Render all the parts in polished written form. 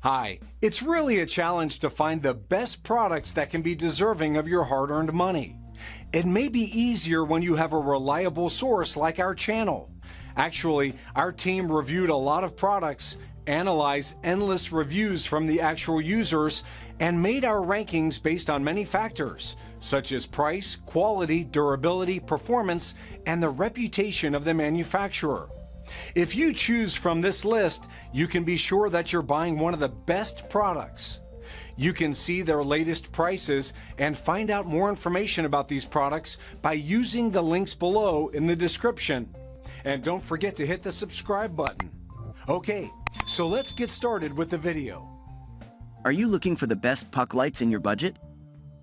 Hi, it's really a challenge to find the best products that can be deserving of your hard-earned money. It may be easier when you have a reliable source like our channel. Actually, our team reviewed a lot of products, analyzed endless reviews from the actual users, and made our rankings based on many factors, such as price, quality, durability, performance, and the reputation of the manufacturer. If you choose from this list, you can be sure that you're buying one of the best products. You can see their latest prices and find out more information about these products by using the links below in the description. And don't forget to hit the subscribe button. Okay, so let's get started with the video. Are you looking for the best puck lights in your budget?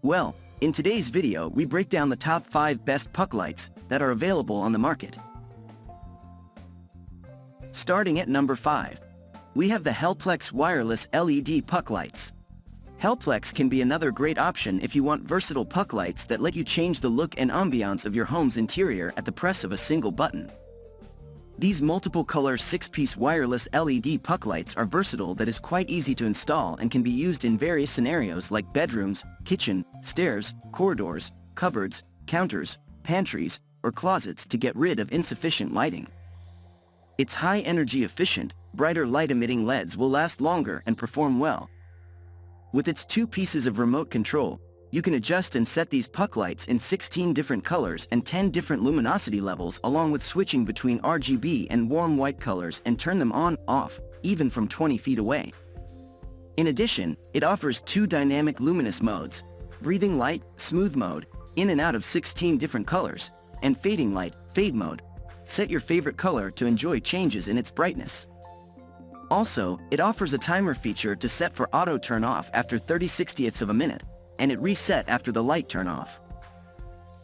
Well, in today's video, we break down the top 5 best puck lights that are available on the market. Starting at number 5, we have the Helplex Wireless LED Puck Lights. Helplex can be another great option if you want versatile puck lights that let you change the look and ambiance of your home's interior at the press of a single button. These multiple-color 6-piece wireless LED puck lights are versatile that is quite easy to install and can be used in various scenarios like bedrooms, kitchen, stairs, corridors, cupboards, counters, pantries, or closets to get rid of insufficient lighting. Its high-energy efficient, brighter light-emitting LEDs will last longer and perform well. With its 2 pieces of remote control, you can adjust and set these puck lights in 16 different colors and 10 different luminosity levels, along with switching between RGB and warm white colors and turn them on, off, even from 20 feet away. In addition, it offers 2 dynamic luminous modes: breathing light, smooth mode, in and out of 16 different colors, and fading light, fade mode. Set your favorite color to enjoy changes in its brightness. Also, it offers a timer feature to set for auto turn off after 30/60ths of a minute, and it reset after the light turn off.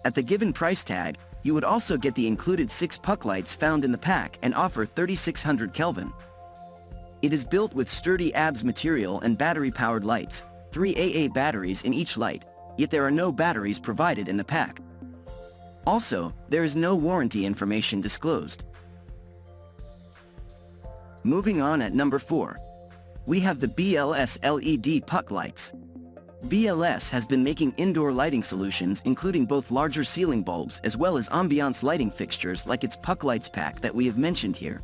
At the given price tag, you would also get the included 6 puck lights found in the pack and offer 3600 Kelvin. It is built with sturdy ABS material and battery-powered lights, 3 AA batteries in each light, yet there are no batteries provided in the pack. Also, there is no warranty information disclosed. Moving on at number 4, we have the BLS LED Puck Lights. BLS has been making indoor lighting solutions including both larger ceiling bulbs as well as ambiance lighting fixtures like its Puck Lights pack that we have mentioned here.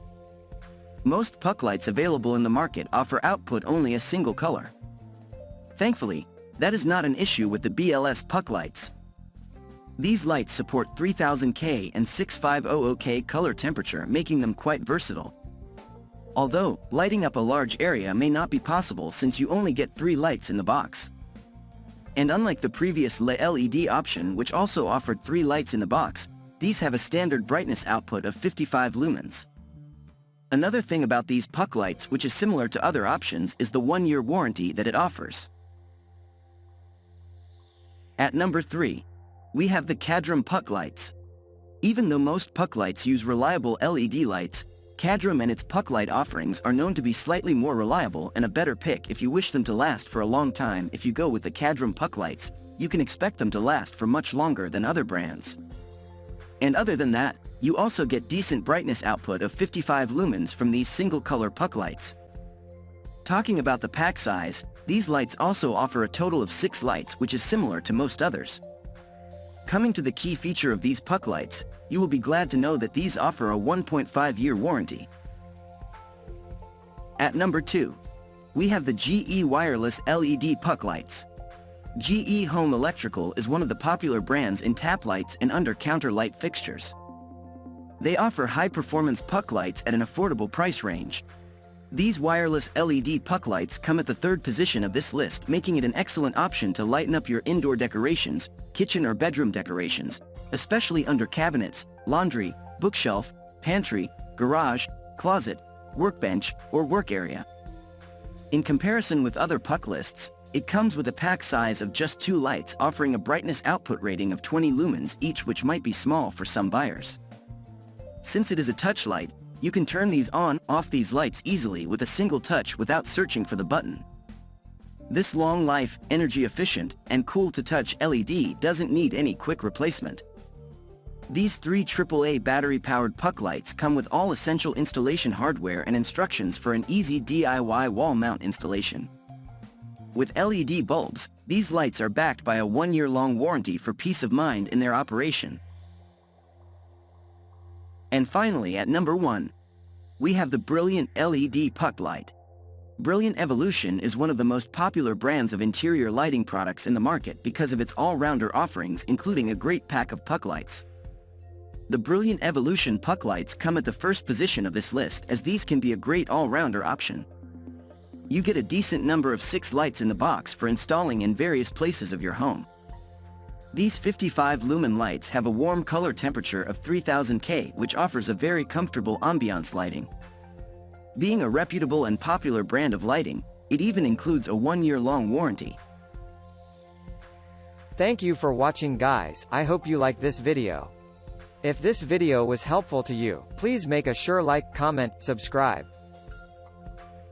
Most puck lights available in the market offer output only a single color. Thankfully, that is not an issue with the BLS Puck Lights. These lights support 3000K and 6500K color temperature, making them quite versatile. Although, lighting up a large area may not be possible since you only get 3 lights in the box. And unlike the previous LED option, which also offered 3 lights in the box, these have a standard brightness output of 55 lumens. Another thing about these puck lights which is similar to other options is the 1-year warranty that it offers. At number 3, we have the Cadrim Puck Lights. Even though most puck lights use reliable LED lights, Cadrim and its puck light offerings are known to be slightly more reliable and a better pick if you wish them to last for a long time. If you go with the Cadrim puck lights, you can expect them to last for much longer than other brands. And other than that, you also get decent brightness output of 55 lumens from these single-color puck lights. Talking about the pack size, these lights also offer a total of 6 lights, which is similar to most others. Coming to the key feature of these puck lights, you will be glad to know that these offer a 1.5-year warranty. At number 2, we have the GE Wireless LED Puck Lights. GE Home Electrical is one of the popular brands in tap lights and under-counter light fixtures. They offer high-performance puck lights at an affordable price range. These wireless LED puck lights come at the 3rd position of this list, making it an excellent option to lighten up your indoor decorations, kitchen or bedroom decorations, especially under cabinets, laundry, bookshelf, pantry, garage, closet, workbench, or work area. In comparison with other puck lists, it comes with a pack size of just 2 lights, offering a brightness output rating of 20 lumens each, which might be small for some buyers. Since it is a touch light, you can turn these on, off these lights easily with a single touch without searching for the button. This long-life, energy-efficient, and cool-to-touch LED doesn't need any quick replacement. These 3 AAA battery-powered puck lights come with all essential installation hardware and instructions for an easy DIY wall mount installation. With LED bulbs, these lights are backed by a 1-year-long warranty for peace of mind in their operation. And finally, at number 1, we have the Brilliant LED Puck Light. Brilliant Evolution is one of the most popular brands of interior lighting products in the market because of its all-rounder offerings, including a great pack of puck lights. The Brilliant Evolution puck lights come at the first position of this list, as these can be a great all-rounder option. You get a decent number of 6 lights in the box for installing in various places of your home. These 55 lumen lights have a warm color temperature of 3000 K, which offers a very comfortable ambiance lighting. Being a reputable and popular brand of lighting, it even includes a 1-year-long warranty. Thank you for watching, guys. I hope you like this video. If this video was helpful to you, please make a sure like, comment, subscribe.